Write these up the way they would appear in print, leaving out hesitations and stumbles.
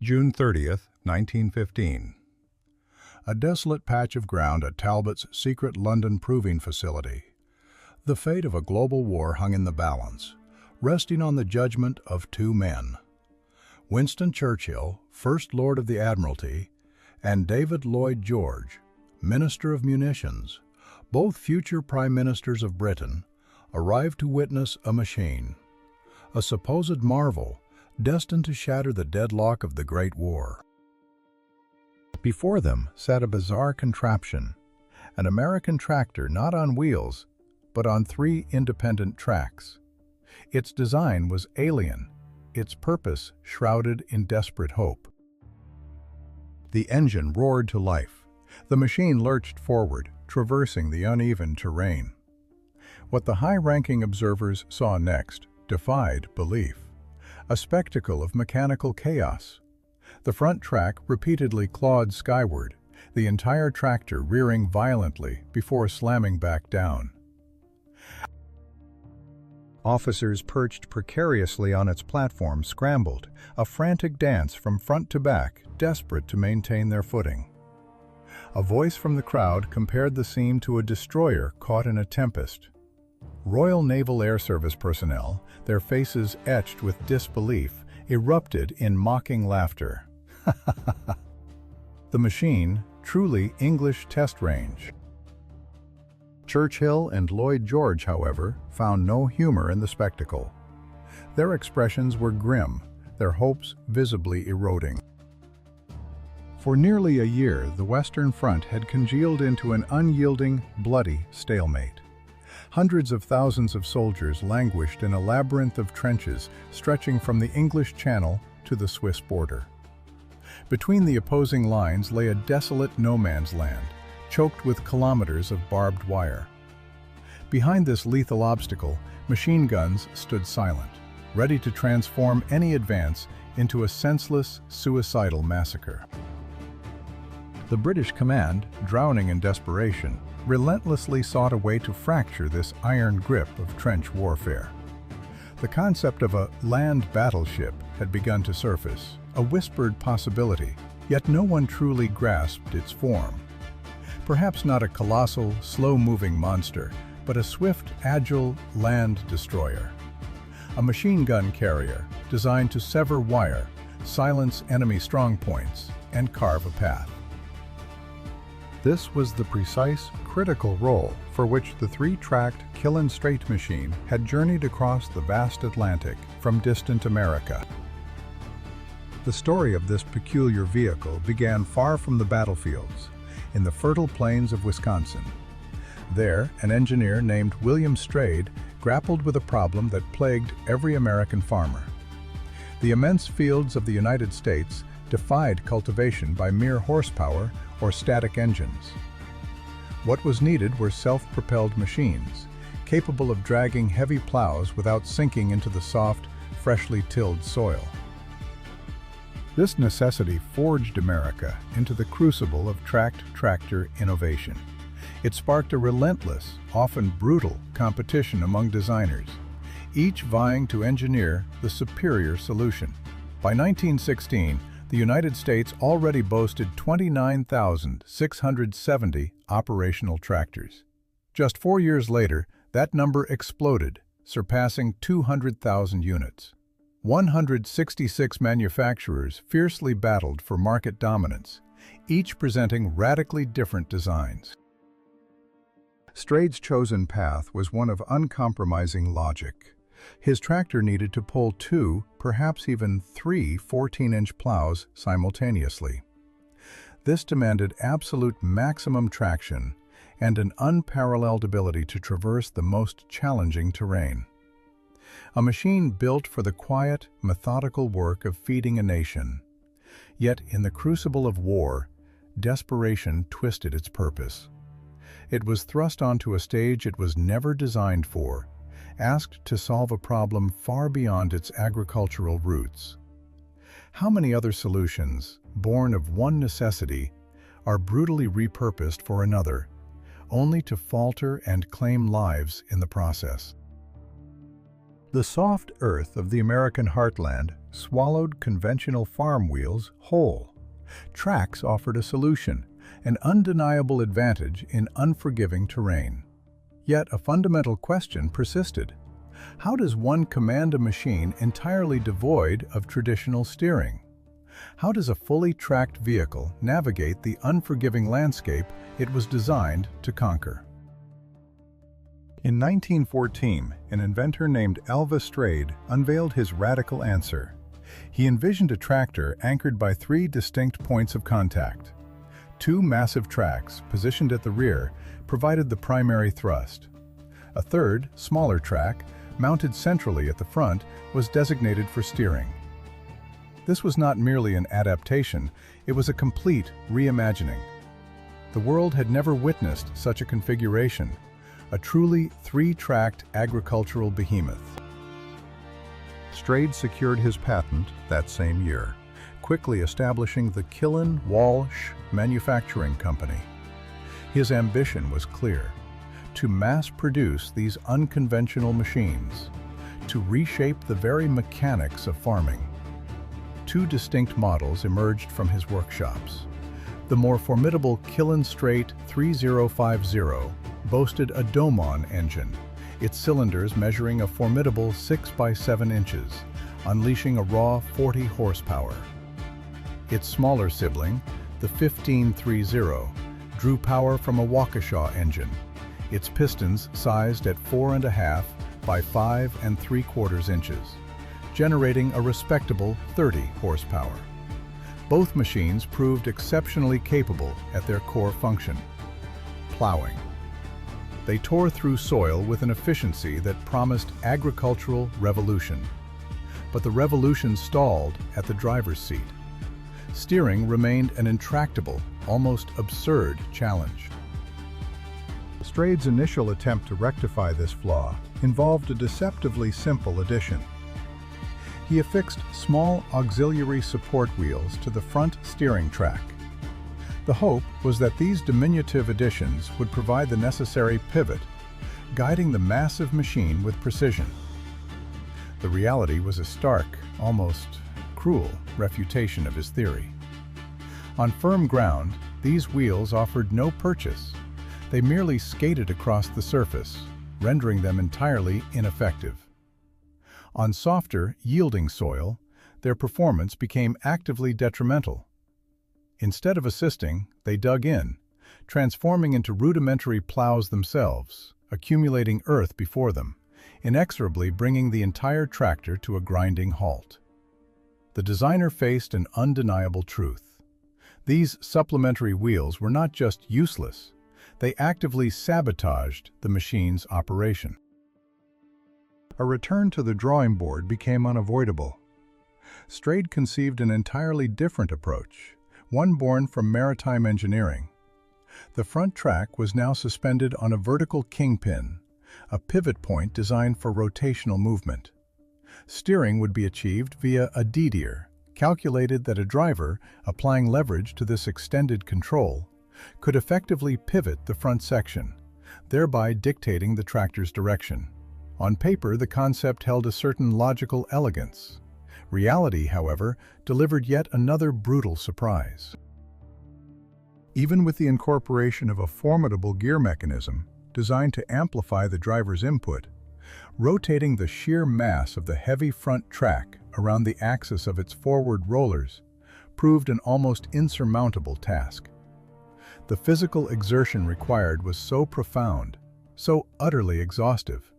June 30th, 1915. A desolate patch of ground at Talbot's secret London proving facility. The fate of a global war hung in the balance, resting on the judgment of two men. Winston Churchill, First Lord of the Admiralty, and David Lloyd George, Minister of Munitions, both future Prime Ministers of Britain, arrived to witness a machine, a supposed marvel, destined to shatter the deadlock of the Great War. Before them sat a bizarre contraption, an American tractor not on wheels, but on three independent tracks. Its design was alien, its purpose shrouded in desperate hope. The engine roared to life. The machine lurched forward, traversing the uneven terrain. What the high-ranking observers saw next defied belief. A spectacle of mechanical chaos. The front track repeatedly clawed skyward, the entire tractor rearing violently before slamming back down. Officers perched precariously on its platform scrambled, a frantic dance from front to back, desperate to maintain their footing. A voice from the crowd compared the scene to a destroyer caught in a tempest. Royal Naval Air Service personnel, their faces etched with disbelief, erupted in mocking laughter. The machine, truly English test range. Churchill and Lloyd George, however, found no humor in the spectacle. Their expressions were grim, their hopes visibly eroding. For nearly a year, the Western Front had congealed into an unyielding, bloody stalemate. Hundreds of thousands of soldiers languished in a labyrinth of trenches stretching from the English Channel to the Swiss border. Between the opposing lines lay a desolate no-man's land, choked with kilometers of barbed wire. Behind this lethal obstacle, machine guns stood silent, ready to transform any advance into a senseless, suicidal massacre. The British command, drowning in desperation, relentlessly sought a way to fracture this iron grip of trench warfare. The concept of a land battleship had begun to surface, a whispered possibility, yet no one truly grasped its form. Perhaps not a colossal, slow-moving monster, but a swift, agile land destroyer. A machine gun carrier designed to sever wire, silence enemy strongpoints, and carve a path. This was the precise, critical role for which the three-tracked Killen-Strait machine had journeyed across the vast Atlantic from distant America. The story of this peculiar vehicle began far from the battlefields, in the fertile plains of Wisconsin. There, an engineer named William Strayed grappled with a problem that plagued every American farmer. The immense fields of the United States defied cultivation by mere horsepower or static engines. What was needed were self-propelled machines, capable of dragging heavy plows without sinking into the soft, freshly tilled soil. This necessity forged America into the crucible of tracked tractor innovation. It sparked a relentless, often brutal, competition among designers, each vying to engineer the superior solution. By 1916, the United States already boasted 29,670 operational tractors. Just 4 years later, that number exploded, surpassing 200,000 units. 166 manufacturers fiercely battled for market dominance, each presenting radically different designs. Strade's chosen path was one of uncompromising logic. His tractor needed to pull two, perhaps even three 14-inch plows simultaneously. This demanded absolute maximum traction and an unparalleled ability to traverse the most challenging terrain. A machine built for the quiet, methodical work of feeding a nation. Yet, in the crucible of war, desperation twisted its purpose. It was thrust onto a stage it was never designed for, asked to solve a problem far beyond its agricultural roots. How many other solutions, born of one necessity, are brutally repurposed for another, only to falter and claim lives in the process? The soft earth of the American heartland swallowed conventional farm wheels whole. Tracks offered a solution, an undeniable advantage in unforgiving terrain. Yet a fundamental question persisted. How does one command a machine entirely devoid of traditional steering? How does a fully tracked vehicle navigate the unforgiving landscape it was designed to conquer? In 1914, an inventor named Killen-Strait unveiled his radical answer. He envisioned a tractor anchored by three distinct points of contact. Two massive tracks, positioned at the rear, provided the primary thrust. A third, smaller track, mounted centrally at the front, was designated for steering. This was not merely an adaptation, it was a complete reimagining. The world had never witnessed such a configuration, a truly three-tracked agricultural behemoth. Strait secured his patent that same year, quickly establishing the Killen-Strait Manufacturing Company. His ambition was clear: to mass-produce these unconventional machines, to reshape the very mechanics of farming. Two distinct models emerged from his workshops. The more formidable Killen-Strait 3050 boasted a Domon engine, its cylinders measuring a formidable 6 by 7 inches, unleashing a raw 40 horsepower. Its smaller sibling, the 1530, drew power from a Waukesha engine, its pistons sized at 4.5 by 5 3/4 inches, generating a respectable 30 horsepower. Both machines proved exceptionally capable at their core function: plowing. They tore through soil with an efficiency that promised agricultural revolution. But the revolution stalled at the driver's seat. Steering remained an intractable, almost absurd challenge. Strait's initial attempt to rectify this flaw involved a deceptively simple addition. He affixed small auxiliary support wheels to the front steering track. The hope was that these diminutive additions would provide the necessary pivot, guiding the massive machine with precision. The reality was a stark, almost cruel, refutation of his theory. On firm ground, these wheels offered no purchase. They merely skated across the surface, rendering them entirely ineffective. On softer, yielding soil, their performance became actively detrimental. Instead of assisting, they dug in, transforming into rudimentary plows themselves, accumulating earth before them, inexorably bringing the entire tractor to a grinding halt. The designer faced an undeniable truth. These supplementary wheels were not just useless, they actively sabotaged the machine's operation. A return to the drawing board became unavoidable. Strait conceived an entirely different approach, one born from maritime engineering. The front track was now suspended on a vertical kingpin, a pivot point designed for rotational movement. Steering would be achieved via a didier, calculated that a driver, applying leverage to this extended control, could effectively pivot the front section, thereby dictating the tractor's direction. On paper, the concept held a certain logical elegance. Reality, however, delivered yet another brutal surprise. Even with the incorporation of a formidable gear mechanism designed to amplify the driver's input, rotating the sheer mass of the heavy front track around the axis of its forward rollers proved an almost insurmountable task. The physical exertion required was so profound, so utterly exhaustive,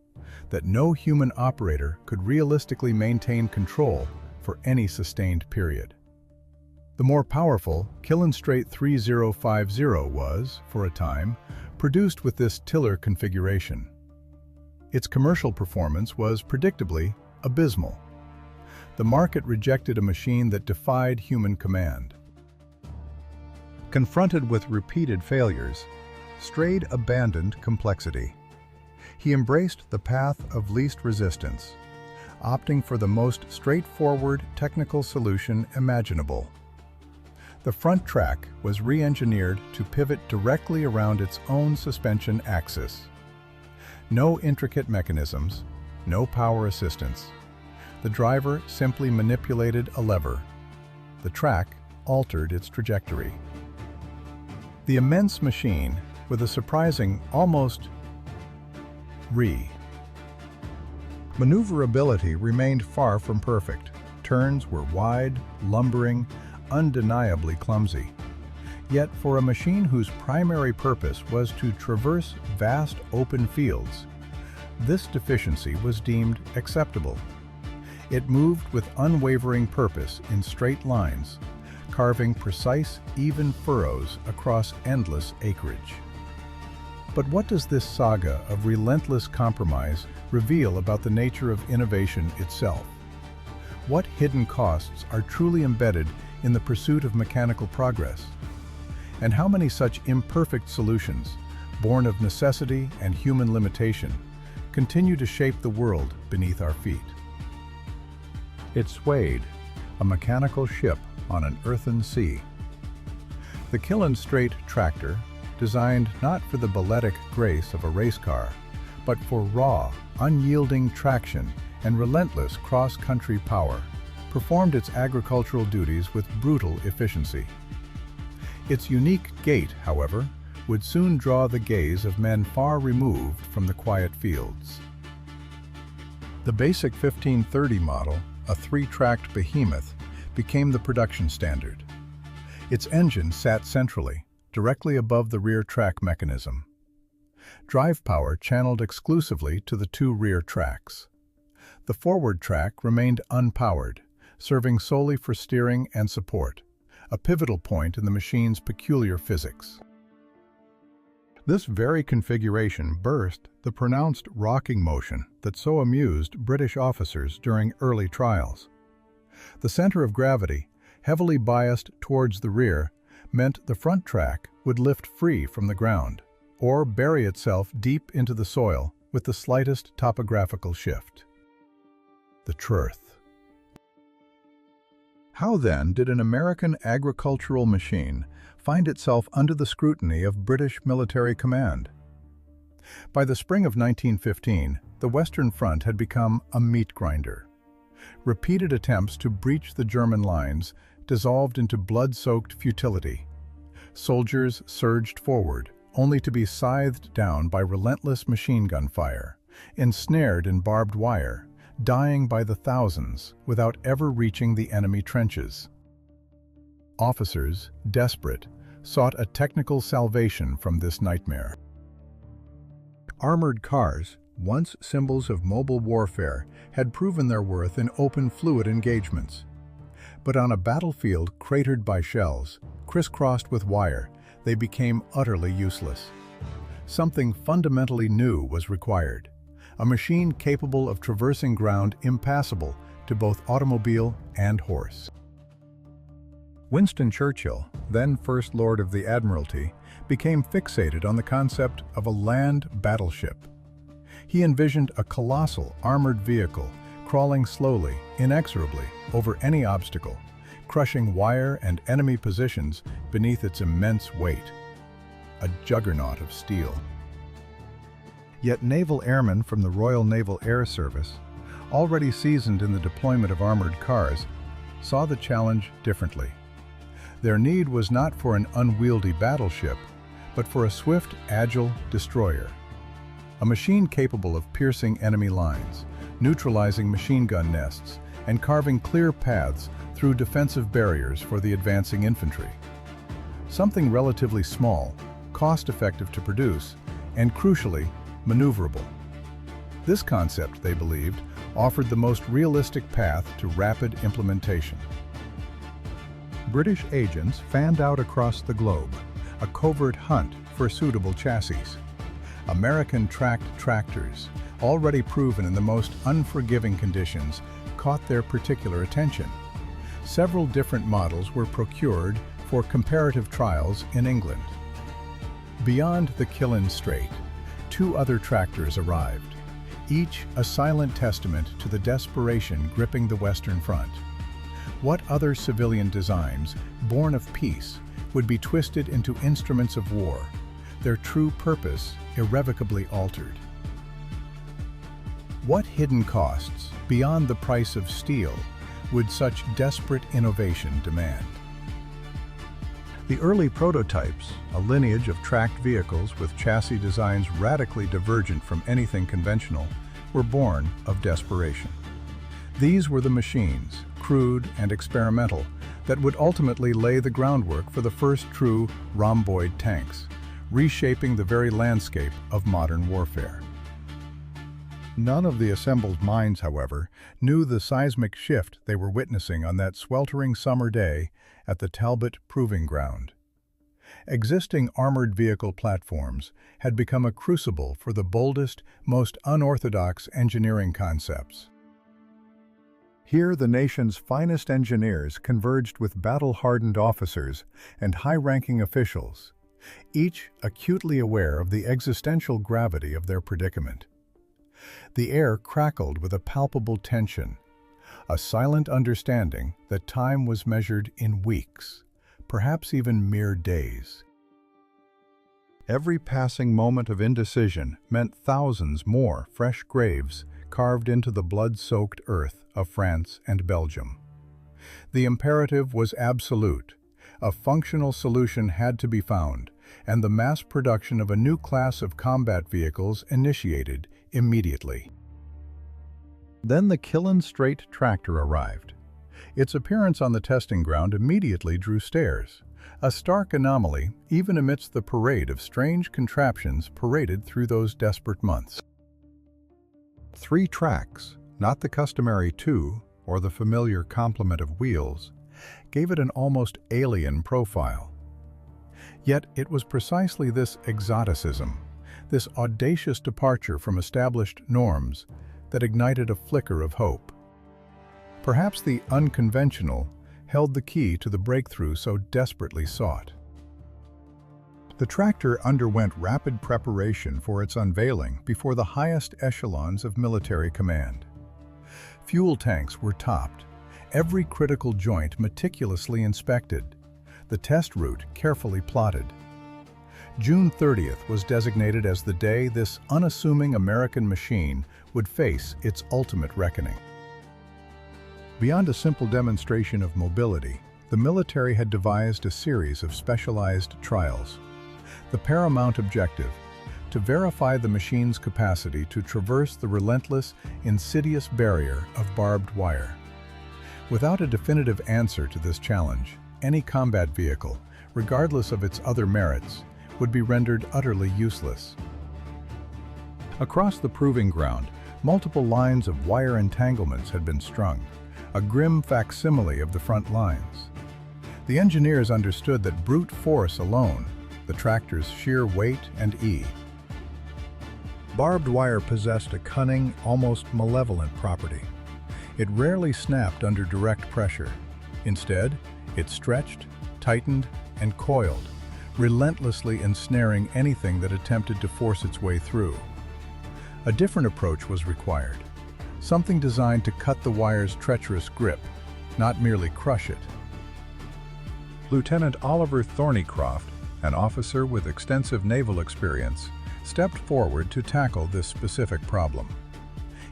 that no human operator could realistically maintain control for any sustained period. The more powerful Killen-Strait 3050 was, for a time, produced with this tiller configuration. Its commercial performance was predictably abysmal. The market rejected a machine that defied human command. Confronted with repeated failures, Strait abandoned complexity. He embraced the path of least resistance, opting for the most straightforward technical solution imaginable. The front track was re-engineered to pivot directly around its own suspension axis. No intricate mechanisms, no power assistance. The driver simply manipulated a lever. The track altered its trajectory. The immense machine, with a surprising, almost maneuverability, remained far from perfect. Turns were wide, lumbering, undeniably clumsy. Yet for a machine whose primary purpose was to traverse vast open fields, this deficiency was deemed acceptable. It moved with unwavering purpose in straight lines, carving precise, even furrows across endless acreage. But what does this saga of relentless compromise reveal about the nature of innovation itself? What hidden costs are truly embedded in the pursuit of mechanical progress? And how many such imperfect solutions, born of necessity and human limitation, continue to shape the world beneath our feet? It swayed, a mechanical ship on an earthen sea. The Killen-Strait tractor, designed not for the balletic grace of a race car, but for raw, unyielding traction and relentless cross-country power, performed its agricultural duties with brutal efficiency. Its unique gait, however, would soon draw the gaze of men far removed from the quiet fields. The basic 1530 model, a three-tracked behemoth, became the production standard. Its engine sat centrally, directly above the rear track mechanism. Drive power channeled exclusively to the two rear tracks. The forward track remained unpowered, serving solely for steering and support, a pivotal point in the machine's peculiar physics. This very configuration burst the pronounced rocking motion that so amused British officers during early trials. The center of gravity, heavily biased towards the rear, meant the front track would lift free from the ground, or bury itself deep into the soil with the slightest topographical shift. The truth. How then did an American agricultural machine find itself under the scrutiny of British military command? By the spring of 1915, the Western Front had become a meat grinder. Repeated attempts to breach the German lines dissolved into blood-soaked futility. Soldiers surged forward, only to be scythed down by relentless machine gun fire, ensnared in barbed wire, dying by the thousands without ever reaching the enemy trenches. Officers, desperate, sought a technical salvation from this nightmare. Armored cars, once symbols of mobile warfare, had proven their worth in open fluid engagements. But on a battlefield cratered by shells, crisscrossed with wire, they became utterly useless. Something fundamentally new was required, a machine capable of traversing ground impassable to both automobile and horse. Winston Churchill, then First Lord of the Admiralty, became fixated on the concept of a land battleship. He envisioned a colossal armored vehicle crawling slowly, inexorably, over any obstacle, crushing wire and enemy positions beneath its immense weight. A juggernaut of steel. Yet naval airmen from the Royal Naval Air Service, already seasoned in the deployment of armored cars, saw the challenge differently. Their need was not for an unwieldy battleship, but for a swift, agile destroyer. A machine capable of piercing enemy lines, neutralizing machine gun nests, and carving clear paths through defensive barriers for the advancing infantry. Something relatively small, cost-effective to produce, and crucially, maneuverable. This concept, they believed, offered the most realistic path to rapid implementation. British agents fanned out across the globe, a covert hunt for suitable chassis. American tracked tractors, already proven in the most unforgiving conditions, caught their particular attention. Several different models were procured for comparative trials in England. Beyond the Killen-Strait, two other tractors arrived, each a silent testament to the desperation gripping the Western Front. What other civilian designs, born of peace, would be twisted into instruments of war, their true purpose irrevocably altered? What hidden costs, beyond the price of steel, would such desperate innovation demand? The early prototypes, a lineage of tracked vehicles with chassis designs radically divergent from anything conventional, were born of desperation. These were the machines, crude and experimental, that would ultimately lay the groundwork for the first true rhomboid tanks, reshaping the very landscape of modern warfare. None of the assembled minds, however, knew the seismic shift they were witnessing on that sweltering summer day at the Talbot Proving Ground. Existing armored vehicle platforms had become a crucible for the boldest, most unorthodox engineering concepts. Here, the nation's finest engineers converged with battle-hardened officers and high-ranking officials, each acutely aware of the existential gravity of their predicament. The air crackled with a palpable tension, a silent understanding that time was measured in weeks, perhaps even mere days. Every passing moment of indecision meant thousands more fresh graves carved into the blood-soaked earth of France and Belgium. The imperative was absolute. A functional solution had to be found, and the mass production of a new class of combat vehicles initiated immediately. Then the Killen-Strait tractor arrived. Its appearance on the testing ground immediately drew stares, a stark anomaly even amidst the parade of strange contraptions paraded through those desperate months. 3 tracks, not the customary 2 or the familiar complement of wheels, gave it an almost alien profile. Yet it was precisely this exoticism, this audacious departure from established norms, that ignited a flicker of hope. Perhaps the unconventional held the key to the breakthrough so desperately sought. The tractor underwent rapid preparation for its unveiling before the highest echelons of military command. Fuel tanks were topped, every critical joint meticulously inspected, the test route carefully plotted. June 30th was designated as the day this unassuming American machine would face its ultimate reckoning. Beyond a simple demonstration of mobility, the military had devised a series of specialized trials. The paramount objective, to verify the machine's capacity to traverse the relentless, insidious barrier of barbed wire. Without a definitive answer to this challenge, any combat vehicle, regardless of its other merits, would be rendered utterly useless. Across the proving ground, multiple lines of wire entanglements had been strung, a grim facsimile of the front lines. The engineers understood that brute force alone, the tractor's sheer weight and barbed wire possessed a cunning, almost malevolent property. It rarely snapped under direct pressure. Instead, it stretched, tightened, and coiled, relentlessly ensnaring anything that attempted to force its way through. A different approach was required, something designed to cut the wire's treacherous grip, not merely crush it. Lieutenant Oliver Thornycroft, an officer with extensive naval experience, stepped forward to tackle this specific problem.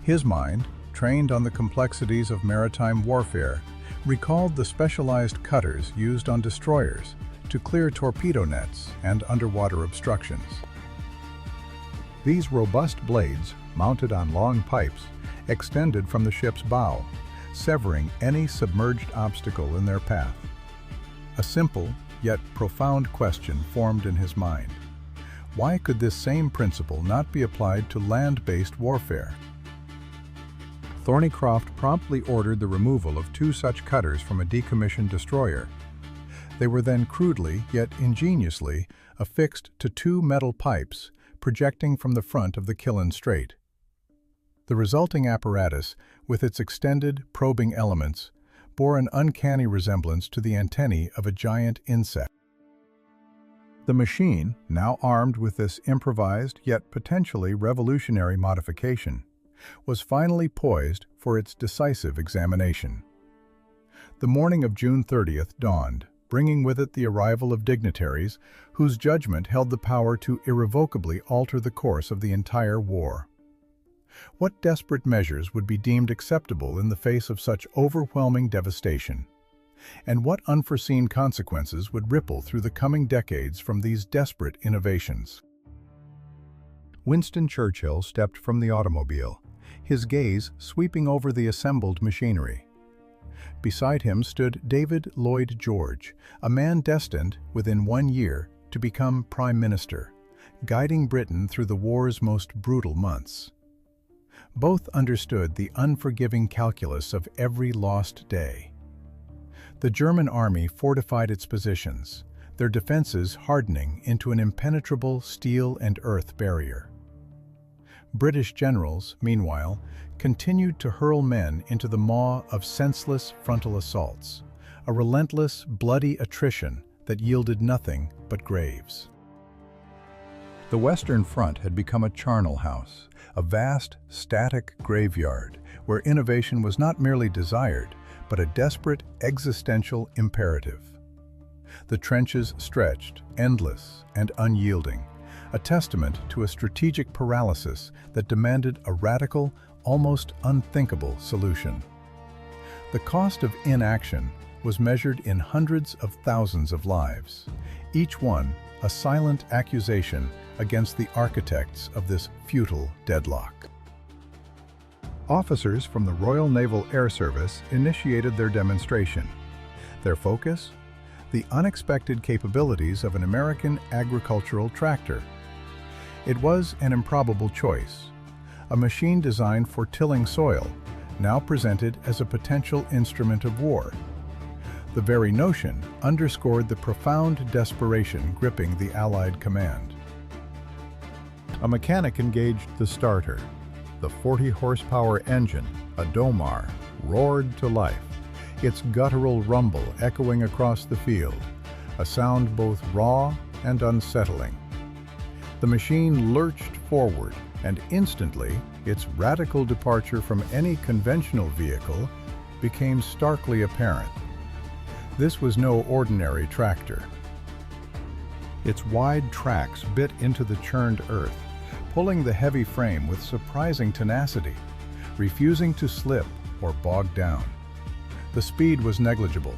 His mind, trained on the complexities of maritime warfare, recalled the specialized cutters used on destroyers to clear torpedo nets and underwater obstructions. These robust blades, mounted on long pipes, extended from the ship's bow, severing any submerged obstacle in their path. A simple, yet profound question formed in his mind. Why could this same principle not be applied to land-based warfare? Thornycroft promptly ordered the removal of 2 such cutters from a decommissioned destroyer. They were then crudely, yet ingeniously, affixed to 2 metal pipes projecting from the front of the Killen-Strait. The resulting apparatus, with its extended, probing elements, bore an uncanny resemblance to the antennae of a giant insect. The machine, now armed with this improvised yet potentially revolutionary modification, was finally poised for its decisive examination. The morning of June 30th dawned, bringing with it the arrival of dignitaries whose judgment held the power to irrevocably alter the course of the entire war. What desperate measures would be deemed acceptable in the face of such overwhelming devastation? And what unforeseen consequences would ripple through the coming decades from these desperate innovations? Winston Churchill stepped from the automobile, his gaze sweeping over the assembled machinery. Beside him stood David Lloyd George, a man destined, within 1 year, to become Prime Minister, guiding Britain through the war's most brutal months. Both understood the unforgiving calculus of every lost day. The German army fortified its positions, their defenses hardening into an impenetrable steel and earth barrier. British generals, meanwhile, continued to hurl men into the maw of senseless frontal assaults, a relentless, bloody attrition that yielded nothing but graves. The Western Front had become a charnel house, a vast, static graveyard where innovation was not merely desired, but a desperate existential imperative. The trenches stretched, endless and unyielding, a testament to a strategic paralysis that demanded a radical, almost unthinkable solution. The cost of inaction was measured in hundreds of thousands of lives, each one a silent accusation against the architects of this futile deadlock. Officers from the Royal Naval Air Service initiated their demonstration. Their focus? The unexpected capabilities of an American agricultural tractor. It was an improbable choice, a machine designed for tilling soil, now presented as a potential instrument of war. The very notion underscored the profound desperation gripping the Allied command. A mechanic engaged the starter. The 40-horsepower engine, a Domar, roared to life, its guttural rumble echoing across the field, a sound both raw and unsettling. The machine lurched forward, and instantly, its radical departure from any conventional vehicle became starkly apparent. This was no ordinary tractor. Its wide tracks bit into the churned earth, pulling the heavy frame with surprising tenacity, refusing to slip or bog down. The speed was negligible,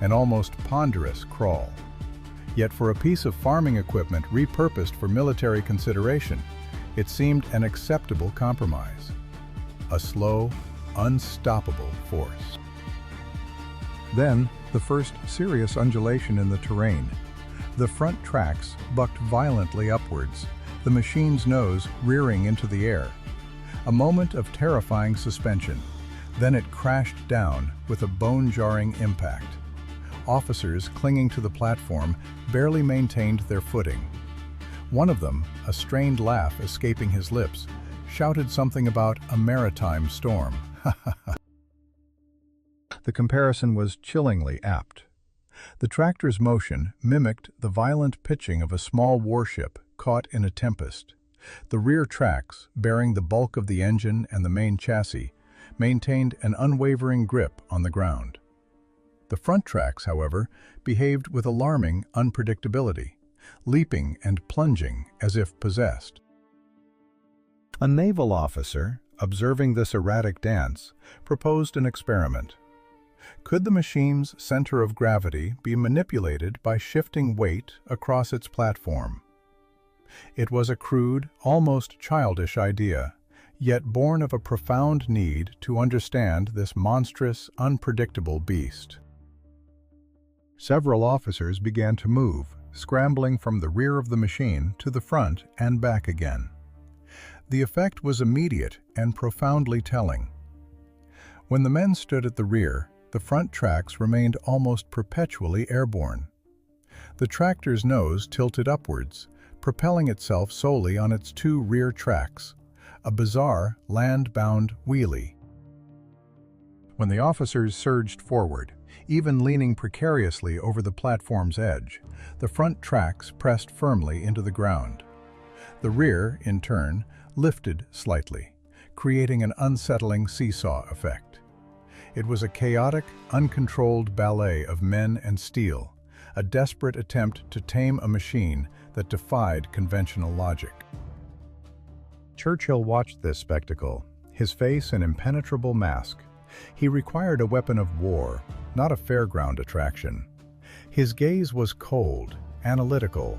an almost ponderous crawl. Yet for a piece of farming equipment repurposed for military consideration, it seemed an acceptable compromise. A slow, unstoppable force. Then, the first serious undulation in the terrain. The front tracks bucked violently upwards, the machine's nose rearing into the air. A moment of terrifying suspension. Then it crashed down with a bone-jarring impact. Officers clinging to the platform barely maintained their footing. One of them, a strained laugh escaping his lips, shouted something about a maritime storm. The comparison was chillingly apt. The tractor's motion mimicked the violent pitching of a small warship caught in a tempest. The rear tracks, bearing the bulk of the engine and the main chassis, maintained an unwavering grip on the ground. The front tracks, however, behaved with alarming unpredictability, leaping and plunging as if possessed. A naval officer, observing this erratic dance, proposed an experiment. Could the machine's center of gravity be manipulated by shifting weight across its platform? It was a crude, almost childish idea, yet born of a profound need to understand this monstrous, unpredictable beast. Several officers began to move, scrambling from the rear of the machine to the front and back again. The effect was immediate and profoundly telling. When the men stood at the rear, the front tracks remained almost perpetually airborne. The tractor's nose tilted upwards, propelling itself solely on its two rear tracks, a bizarre, land-bound wheelie. When the officers surged forward, even leaning precariously over the platform's edge, the front tracks pressed firmly into the ground. The rear, in turn, lifted slightly, creating an unsettling seesaw effect. It was a chaotic, uncontrolled ballet of men and steel, a desperate attempt to tame a machine that defied conventional logic. Churchill watched this spectacle, his face an impenetrable mask. He required a weapon of war, not a fairground attraction. His gaze was cold, analytical,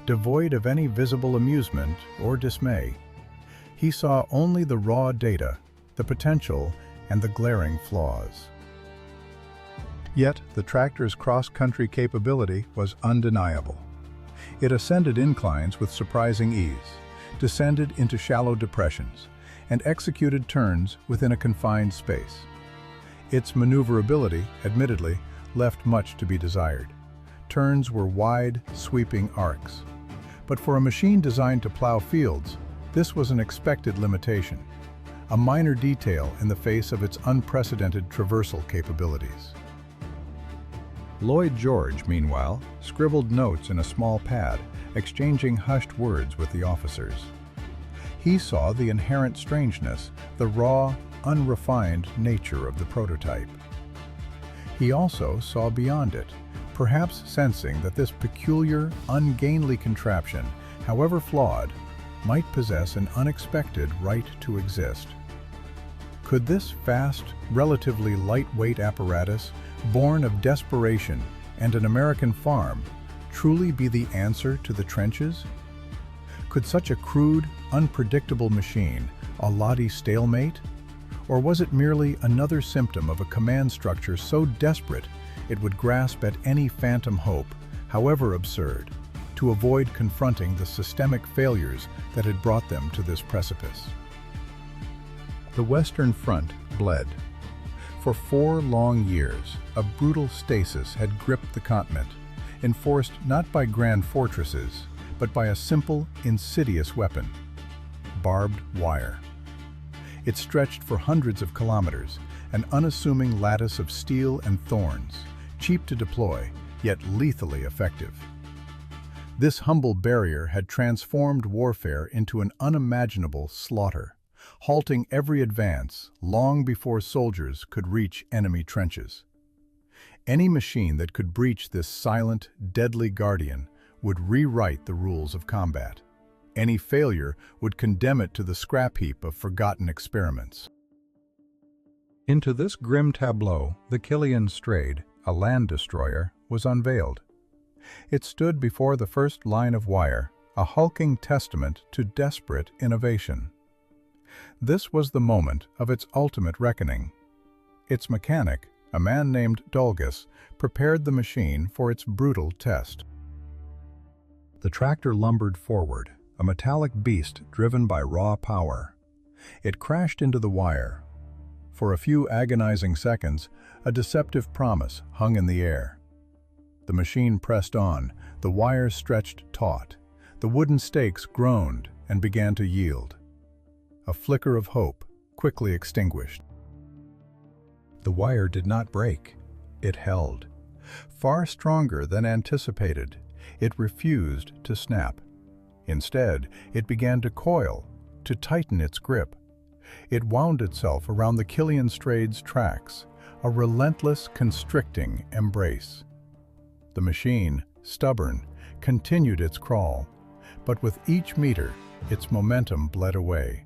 devoid of any visible amusement or dismay. He saw only the raw data, the potential, and the glaring flaws. Yet, the tractor's cross-country capability was undeniable. It ascended inclines with surprising ease, descended into shallow depressions, and executed turns within a confined space. Its maneuverability, admittedly, left much to be desired. Turns were wide, sweeping arcs. But for a machine designed to plow fields, this was an expected limitation, a minor detail in the face of its unprecedented traversal capabilities. Lloyd George, meanwhile, scribbled notes in a small pad, exchanging hushed words with the officers. He saw the inherent strangeness, the raw, unrefined nature of the prototype. He also saw beyond it, perhaps sensing that this peculiar, ungainly contraption, however flawed, might possess an unexpected right to exist. Could this fast, relatively lightweight apparatus, born of desperation and an American farm, truly be the answer to the trenches? Could such a crude, unpredictable machine, a Lottie stalemate? Or was it merely another symptom of a command structure so desperate it would grasp at any phantom hope, however absurd, to avoid confronting the systemic failures that had brought them to this precipice? The Western Front bled. For 4 long years, a brutal stasis had gripped the continent, enforced not by grand fortresses, but by a simple, insidious weapon: barbed wire. It stretched for hundreds of kilometers, an unassuming lattice of steel and thorns, cheap to deploy, yet lethally effective. This humble barrier had transformed warfare into an unimaginable slaughter, halting every advance long before soldiers could reach enemy trenches. Any machine that could breach this silent, deadly guardian would rewrite the rules of combat. Any failure would condemn it to the scrap heap of forgotten experiments. Into this grim tableau, the Killen-Strait, a land destroyer, was unveiled. It stood before the first line of wire, a hulking testament to desperate innovation. This was the moment of its ultimate reckoning. Its mechanic, a man named Dolgus, prepared the machine for its brutal test. The tractor lumbered forward, a metallic beast driven by raw power. It crashed into the wire. For a few agonizing seconds, a deceptive promise hung in the air. The machine pressed on, the wires stretched taut, the wooden stakes groaned and began to yield. A flicker of hope, quickly extinguished. The wire did not break. It held. Far stronger than anticipated, it refused to snap. Instead, it began to coil, to tighten its grip. It wound itself around the Killen-Strait's tracks, a relentless, constricting embrace. The machine, stubborn, continued its crawl, but with each meter, its momentum bled away.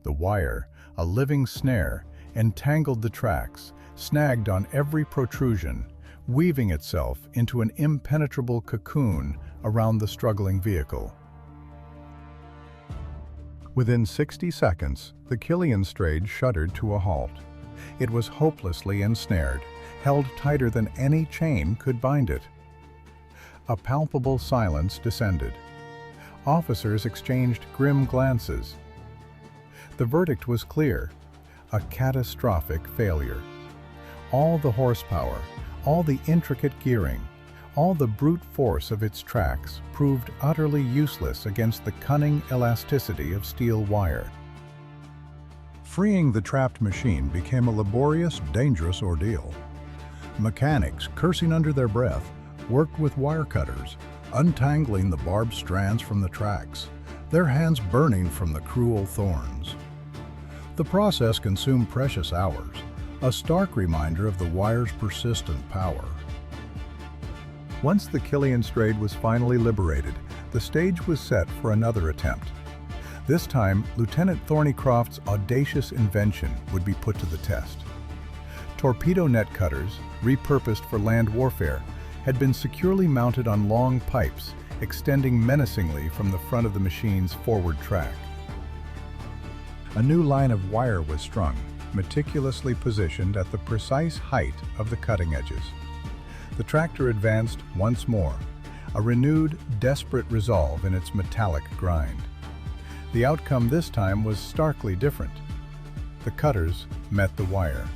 The wire, a living snare, entangled the tracks, snagged on every protrusion, weaving itself into an impenetrable cocoon around the struggling vehicle. Within 60 seconds, the Killen-Strait shuddered to a halt. It was hopelessly ensnared, held tighter than any chain could bind it. A palpable silence descended. Officers exchanged grim glances. The verdict was clear: a catastrophic failure. All the horsepower, all the intricate gearing, all the brute force of its tracks proved utterly useless against the cunning elasticity of steel wire. Freeing the trapped machine became a laborious, dangerous ordeal. Mechanics, cursing under their breath, worked with wire cutters, untangling the barbed strands from the tracks, their hands burning from the cruel thorns. The process consumed precious hours, a stark reminder of the wire's persistent power. Once the Killen-Strait was finally liberated, the stage was set for another attempt. This time, Lieutenant Thornycroft's audacious invention would be put to the test. Torpedo net cutters, repurposed for land warfare, had been securely mounted on long pipes, extending menacingly from the front of the machine's forward track. A new line of wire was strung, meticulously positioned at the precise height of the cutting edges. The tractor advanced once more, a renewed, desperate resolve in its metallic grind. The outcome this time was starkly different. The cutters met the wire.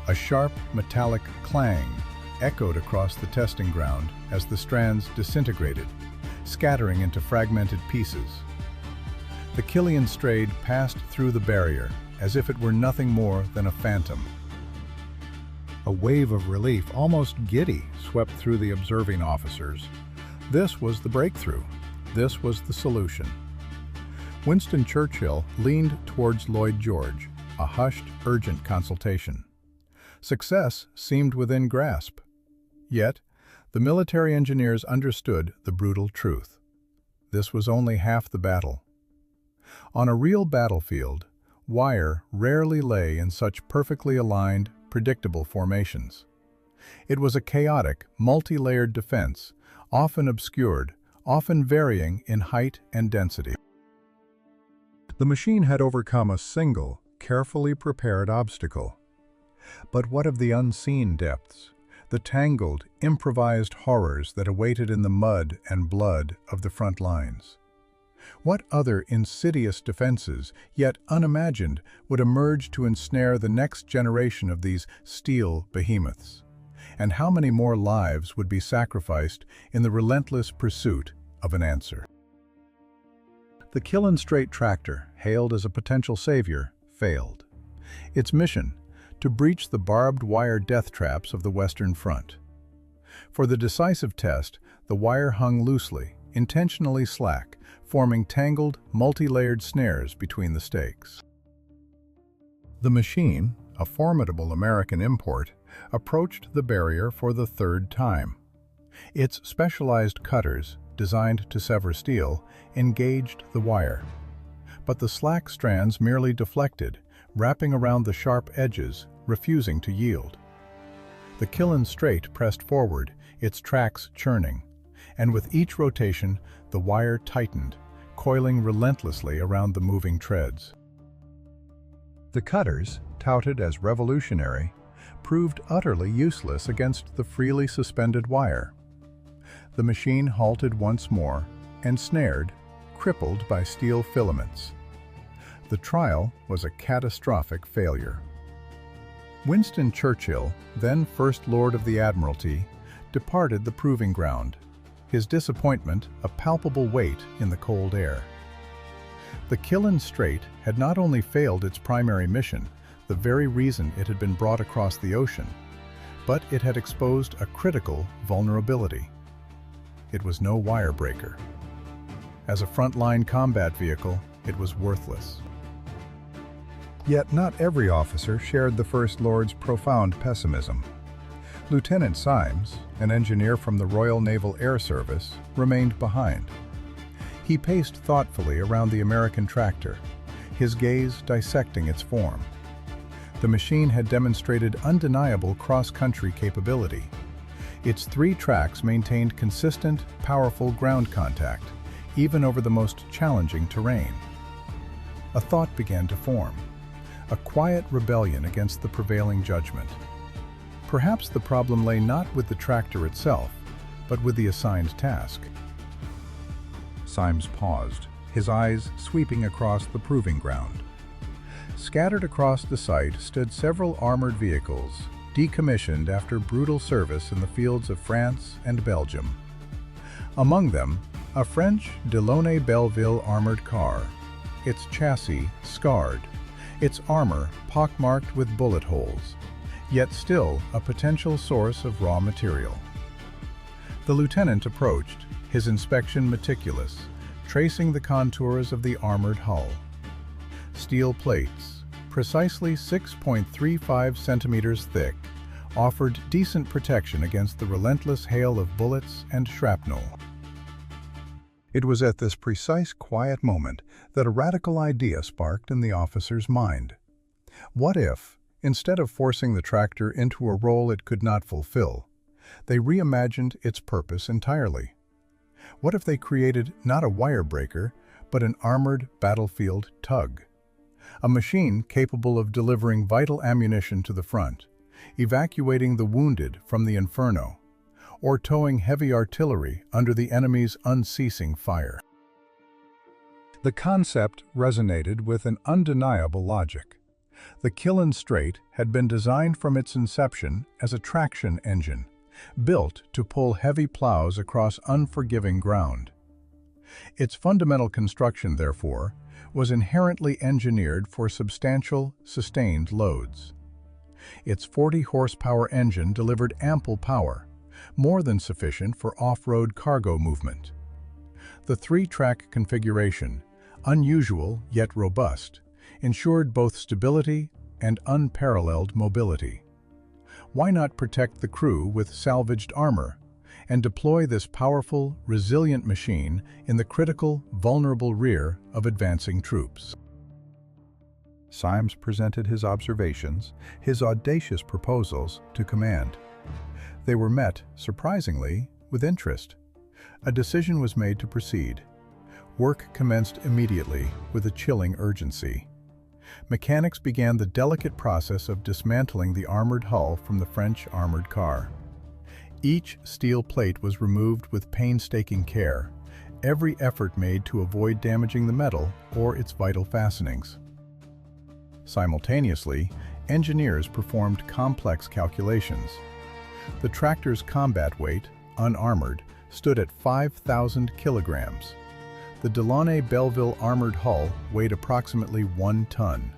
A sharp, metallic clang echoed across the testing ground as the strands disintegrated, scattering into fragmented pieces. The Killen-Strait passed through the barrier as if it were nothing more than a phantom. A wave of relief, almost giddy, swept through the observing officers. This was the breakthrough. This was the solution. Winston Churchill leaned towards Lloyd George, a hushed, urgent consultation. Success seemed within grasp. Yet, the military engineers understood the brutal truth. This was only half the battle. On a real battlefield, wire rarely lay in such perfectly aligned, predictable formations. It was a chaotic, multi-layered defense, often obscured, often varying in height and density. The machine had overcome a single, carefully prepared obstacle. But what of the unseen depths, the tangled, improvised horrors that awaited in the mud and blood of the front lines? What other insidious defenses, yet unimagined, would emerge to ensnare the next generation of these steel behemoths? And how many more lives would be sacrificed in the relentless pursuit of an answer? The Killen-Strait tractor, hailed as a potential savior, failed. Its mission, to breach the barbed wire death traps of the Western Front. For the decisive test, the wire hung loosely, intentionally slack, forming tangled, multi-layered snares between the stakes. The machine, a formidable American import, approached the barrier for the third time. Its specialized cutters, designed to sever steel, engaged the wire. But the slack strands merely deflected, wrapping around the sharp edges, refusing to yield. The Killen-Strait pressed forward, its tracks churning, and with each rotation, the wire tightened, coiling relentlessly around the moving treads. The cutters, touted as revolutionary, proved utterly useless against the freely suspended wire. The machine halted once more, ensnared, crippled by steel filaments. The trial was a catastrophic failure. Winston Churchill, then First Lord of the Admiralty, departed the proving ground, his disappointment a palpable weight in the cold air. The Killen-Strait had not only failed its primary mission, the very reason it had been brought across the ocean, but it had exposed a critical vulnerability. It was no wire breaker. As a frontline combat vehicle, it was worthless. Yet not every officer shared the First Lord's profound pessimism. Lieutenant Symes, an engineer from the Royal Naval Air Service, remained behind. He paced thoughtfully around the American tractor, his gaze dissecting its form. The machine had demonstrated undeniable cross-country capability. Its 3 tracks maintained consistent, powerful ground contact, even over the most challenging terrain. A thought began to form, a quiet rebellion against the prevailing judgment. Perhaps the problem lay not with the tractor itself, but with the assigned task. Symes paused, his eyes sweeping across the proving ground. Scattered across the site stood several armored vehicles, decommissioned after brutal service in the fields of France and Belgium. Among them, a French Delaunay Belleville armored car, its chassis scarred, its armor pockmarked with bullet holes, yet still a potential source of raw material. The lieutenant approached, his inspection meticulous, tracing the contours of the armored hull. Steel plates, precisely 6.35 centimeters thick, offered decent protection against the relentless hail of bullets and shrapnel. It was at this precise quiet moment that a radical idea sparked in the officer's mind. What if, instead of forcing the tractor into a role it could not fulfill, they reimagined its purpose entirely? What if they created not a wire breaker, but an armored battlefield tug? A machine capable of delivering vital ammunition to the front, evacuating the wounded from the inferno, or towing heavy artillery under the enemy's unceasing fire. The concept resonated with an undeniable logic. The Killen-Strait had been designed from its inception as a traction engine, built to pull heavy plows across unforgiving ground. Its fundamental construction, therefore, was inherently engineered for substantial, sustained loads. Its 40-horsepower engine delivered ample power, more than sufficient for off-road cargo movement. The three-track configuration, unusual yet robust, ensured both stability and unparalleled mobility. Why not protect the crew with salvaged armor and deploy this powerful, resilient machine in the critical, vulnerable rear of advancing troops? Symes presented his observations, his audacious proposals, to command. They were met, surprisingly, with interest. A decision was made to proceed. Work commenced immediately with a chilling urgency. Mechanics began the delicate process of dismantling the armored hull from the French armored car. Each steel plate was removed with painstaking care, every effort made to avoid damaging the metal or its vital fastenings. Simultaneously, engineers performed complex calculations. The tractor's combat weight, unarmored, stood at 5,000 kilograms. The Delaunay-Belleville armored hull weighed approximately 1 ton.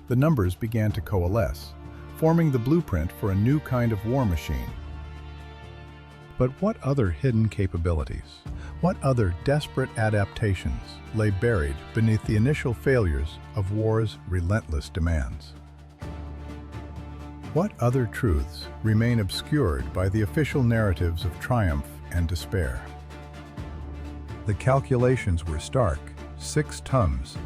The numbers began to coalesce, forming the blueprint for a new kind of war machine. But what other hidden capabilities, what other desperate adaptations lay buried beneath the initial failures of war's relentless demands? What other truths remain obscured by the official narratives of triumph and despair? The calculations were stark: 6 tons,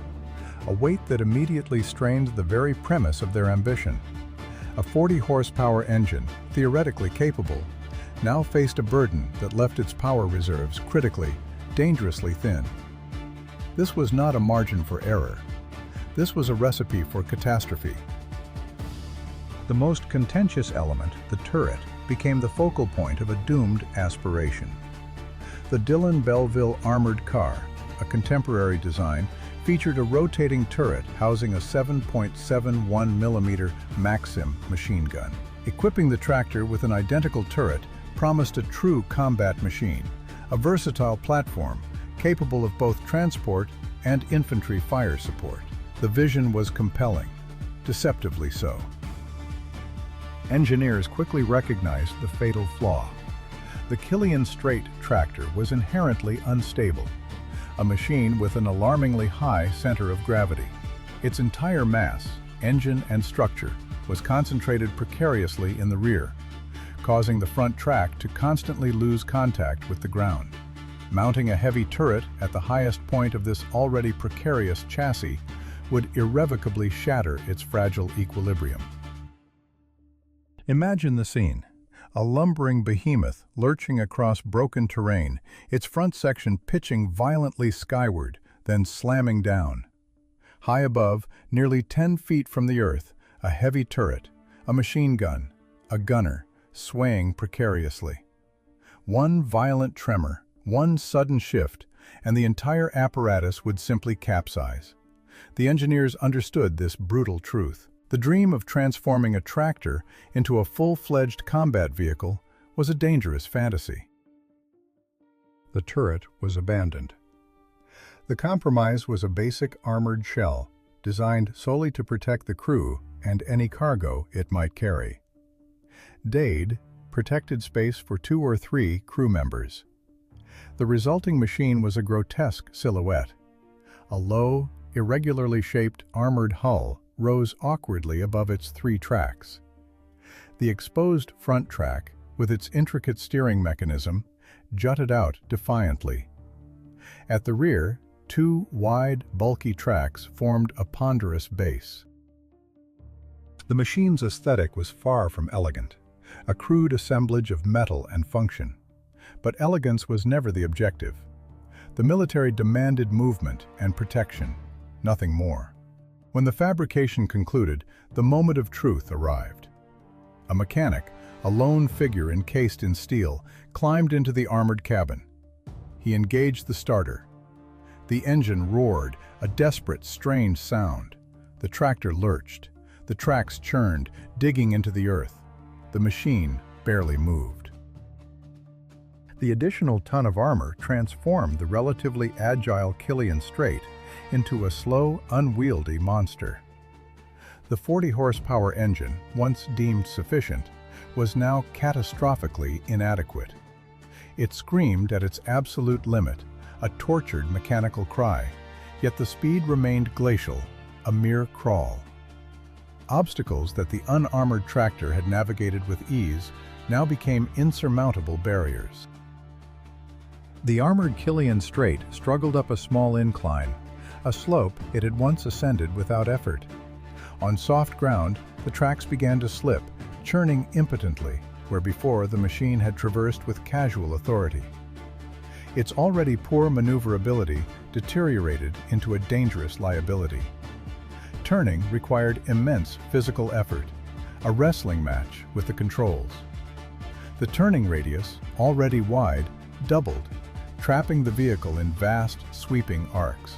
a weight that immediately strained the very premise of their ambition. A 40-horsepower engine, theoretically capable, now faced a burden that left its power reserves critically, dangerously thin. This was not a margin for error. This was a recipe for catastrophe. The most contentious element, the turret, became the focal point of a doomed aspiration. The Dillon-Belleville armored car, a contemporary design, featured a rotating turret housing a 7.71mm Maxim machine gun. Equipping the tractor with an identical turret promised a true combat machine, a versatile platform capable of both transport and infantry fire support. The vision was compelling, deceptively so. Engineers quickly recognized the fatal flaw. The Killen-Strait tractor was inherently unstable, a machine with an alarmingly high center of gravity. Its entire mass, engine and structure, was concentrated precariously in the rear, causing the front track to constantly lose contact with the ground. Mounting a heavy turret at the highest point of this already precarious chassis would irrevocably shatter its fragile equilibrium. Imagine the scene. A lumbering behemoth lurching across broken terrain, its front section pitching violently skyward, then slamming down. High above, nearly 10 feet from the earth, a heavy turret, a machine gun, a gunner, swaying precariously. One violent tremor, one sudden shift, and the entire apparatus would simply capsize. The engineers understood this brutal truth. The dream of transforming a tractor into a full-fledged combat vehicle was a dangerous fantasy. The turret was abandoned. The compromise was a basic armored shell, designed solely to protect the crew and any cargo it might carry. Dade protected space for 2 or 3 crew members. The resulting machine was a grotesque silhouette. A low, irregularly shaped armored hull rose awkwardly above its 3 tracks. The exposed front track, with its intricate steering mechanism, jutted out defiantly. At the rear, two wide, bulky tracks formed a ponderous base. The machine's aesthetic was far from elegant, a crude assemblage of metal and function. But elegance was never the objective. The military demanded movement and protection, nothing more. When the fabrication concluded, the moment of truth arrived. A mechanic, a lone figure encased in steel, climbed into the armored cabin. He engaged the starter. The engine roared, a desperate, strange sound. The tractor lurched. The tracks churned, digging into the earth. The machine barely moved. The additional ton of armor transformed the relatively agile Killen-Strait into a slow, unwieldy monster. The 40-horsepower engine, once deemed sufficient, was now catastrophically inadequate. It screamed at its absolute limit, a tortured mechanical cry, yet the speed remained glacial, a mere crawl. Obstacles that the unarmored tractor had navigated with ease now became insurmountable barriers. The armored Killen-Strait struggled up a small incline, a slope it had once ascended without effort. On soft ground, the tracks began to slip, churning impotently, where before the machine had traversed with casual authority. Its already poor maneuverability deteriorated into a dangerous liability. Turning required immense physical effort, a wrestling match with the controls. The turning radius, already wide, doubled, trapping the vehicle in vast, sweeping arcs.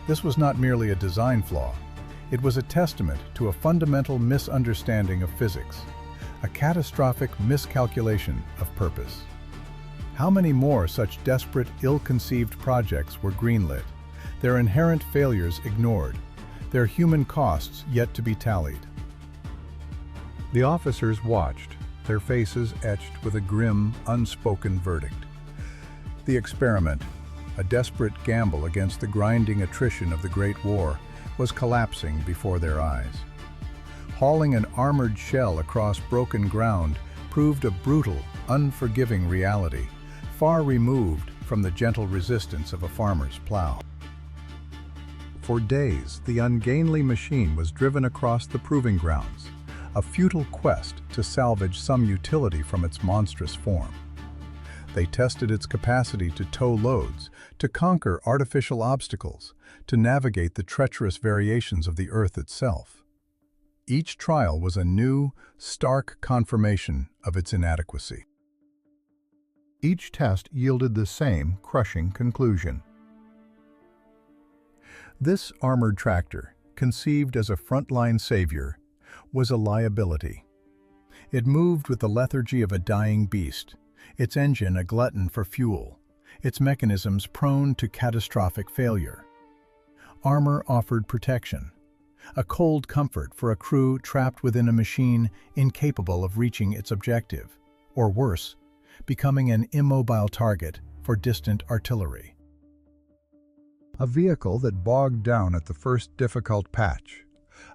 This was not merely a design flaw. It was a testament to a fundamental misunderstanding of physics, a catastrophic miscalculation of purpose. How many more such desperate, ill-conceived projects were greenlit, their inherent failures ignored, their human costs yet to be tallied? The officers watched, their faces etched with a grim, unspoken verdict. The experiment, a desperate gamble against the grinding attrition of the Great War, was collapsing before their eyes. Hauling an armored shell across broken ground proved a brutal, unforgiving reality, far removed from the gentle resistance of a farmer's plow. For days, the ungainly machine was driven across the proving grounds, a futile quest to salvage some utility from its monstrous form. They tested its capacity to tow loads, to conquer artificial obstacles, to navigate the treacherous variations of the earth itself. Each trial was a new, stark confirmation of its inadequacy. Each test yielded the same crushing conclusion. This armored tractor, conceived as a frontline savior, was a liability. It moved with the lethargy of a dying beast, its engine a glutton for fuel, its mechanisms prone to catastrophic failure. Armor offered protection, a cold comfort for a crew trapped within a machine incapable of reaching its objective, or worse, becoming an immobile target for distant artillery. A vehicle that bogged down at the first difficult patch,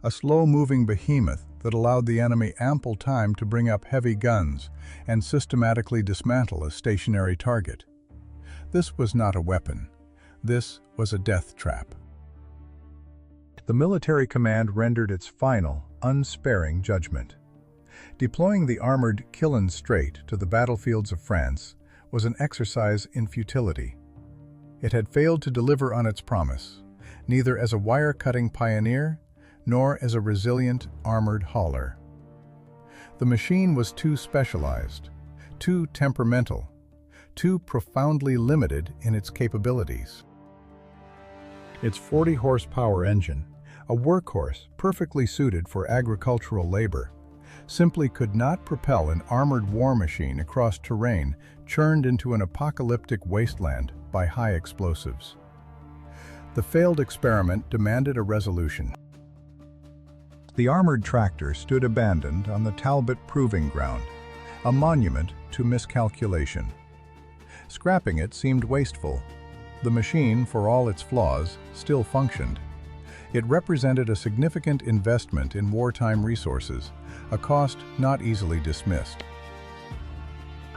a slow-moving behemoth that allowed the enemy ample time to bring up heavy guns and systematically dismantle a stationary target. This was not a weapon. This was a death trap. The military command rendered its final, unsparing judgment. Deploying the armored Killen-Strait to the battlefields of France was an exercise in futility. It had failed to deliver on its promise, neither as a wire-cutting pioneer nor as a resilient, armored hauler. The machine was too specialized, too temperamental, too profoundly limited in its capabilities. Its 40-horsepower engine, a workhorse perfectly suited for agricultural labor, simply could not propel an armored war machine across terrain churned into an apocalyptic wasteland by high explosives. The failed experiment demanded a resolution. The armored tractor stood abandoned on the Talbot Proving Ground, a monument to miscalculation. Scrapping it seemed wasteful. The machine, for all its flaws, still functioned. It represented a significant investment in wartime resources, a cost not easily dismissed.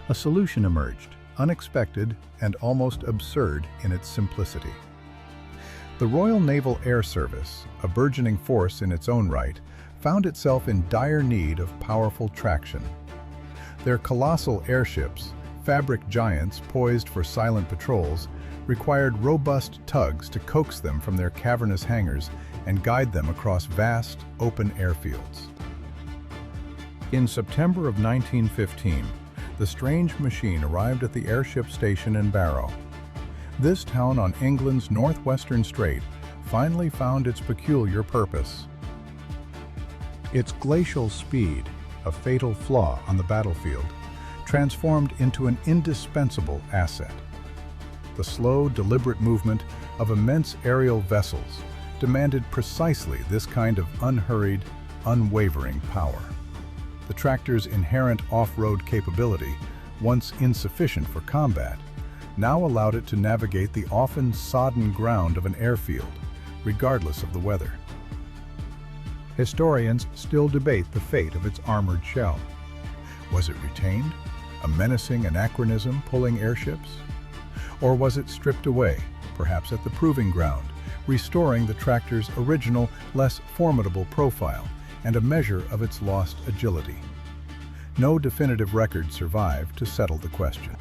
A solution emerged, unexpected and almost absurd in its simplicity. The Royal Naval Air Service, a burgeoning force in its own right, found itself in dire need of powerful traction. Their colossal airships, fabric giants poised for silent patrols, required robust tugs to coax them from their cavernous hangars and guide them across vast, open airfields. In September of 1915, the strange machine arrived at the airship station in Barrow. This town on England's northwestern strait finally found its peculiar purpose. Its glacial speed, a fatal flaw on the battlefield, transformed into an indispensable asset. The slow, deliberate movement of immense aerial vessels demanded precisely this kind of unhurried, unwavering power. The tractor's inherent off-road capability, once insufficient for combat, now allowed it to navigate the often sodden ground of an airfield, regardless of the weather. Historians still debate the fate of its armored shell. Was it retained, a menacing anachronism pulling airships? Or was it stripped away, perhaps at the proving ground, restoring the tractor's original, less formidable profile and a measure of its lost agility? No definitive record survived to settle the question.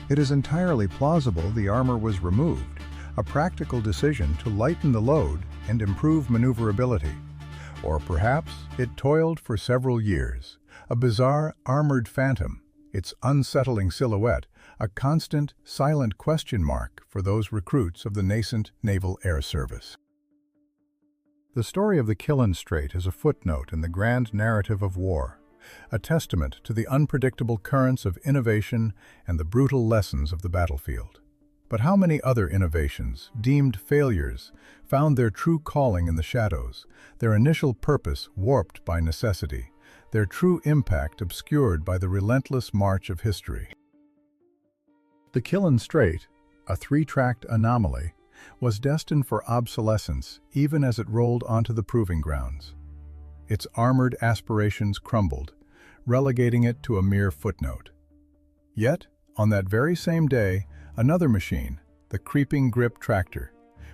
It is entirely plausible the armor was removed, a practical decision to lighten the load and improve maneuverability. Or perhaps it toiled for several years, a bizarre armored phantom, its unsettling silhouette a constant, silent question mark for those recruits of the nascent Naval Air Service. The story of the Killen-Strait is a footnote in the grand narrative of war, a testament to the unpredictable currents of innovation and the brutal lessons of the battlefield. But how many other innovations, deemed failures, found their true calling in the shadows, their initial purpose warped by necessity, their true impact obscured by the relentless march of history? The Killen-Strait, a three-tracked anomaly, was destined for obsolescence even as it rolled onto the proving grounds. Its armored aspirations crumbled, relegating it to a mere footnote. Yet, on that very same day, another machine, the creeping grip tractor,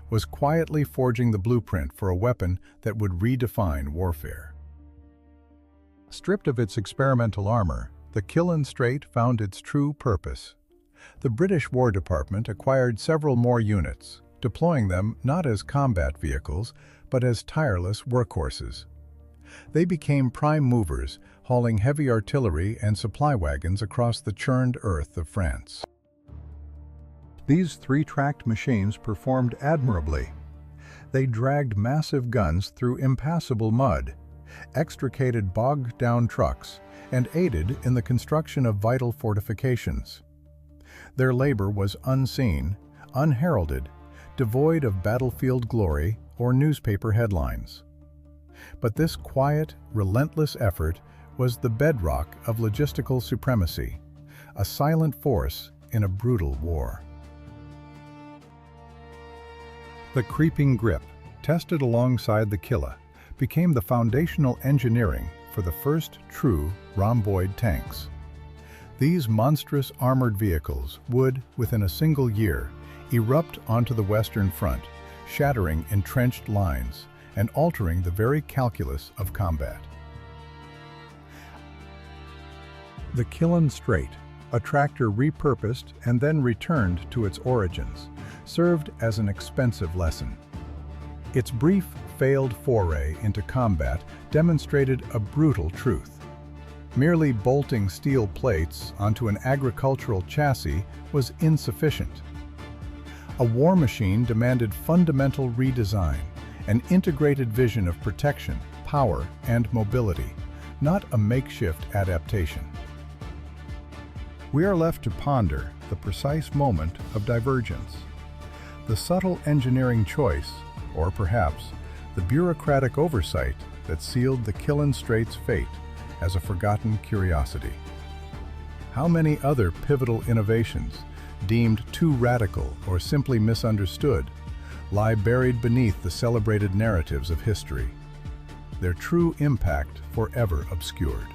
was quietly forging the blueprint for a weapon that would redefine warfare. Stripped of its experimental armor, the Killen-Strait found its true purpose. The British War Department acquired several more units, deploying them not as combat vehicles, but as tireless workhorses. They became prime movers, hauling heavy artillery and supply wagons across the churned earth of France. These three-tracked machines performed admirably. They dragged massive guns through impassable mud, extricated bogged-down trucks, and aided in the construction of vital fortifications. Their labor was unseen, unheralded, devoid of battlefield glory or newspaper headlines. But this quiet, relentless effort was the bedrock of logistical supremacy, a silent force in a brutal war. The creeping grip, tested alongside the Killa, became the foundational engineering for the first true rhomboid tanks. These monstrous armored vehicles would, within a single year, erupt onto the Western Front, shattering entrenched lines and altering the very calculus of combat. The Killen-Strait, a tractor repurposed and then returned to its origins, served as an expensive lesson. Its brief, failed foray into combat demonstrated a brutal truth. Merely bolting steel plates onto an agricultural chassis was insufficient. A war machine demanded fundamental redesign, an integrated vision of protection, power, and mobility, not a makeshift adaptation. We are left to ponder the precise moment of divergence. The subtle engineering choice, or perhaps the bureaucratic oversight that sealed the Killen-Strait's fate as a forgotten curiosity. How many other pivotal innovations, deemed too radical or simply misunderstood, lie buried beneath the celebrated narratives of history, their true impact forever obscured?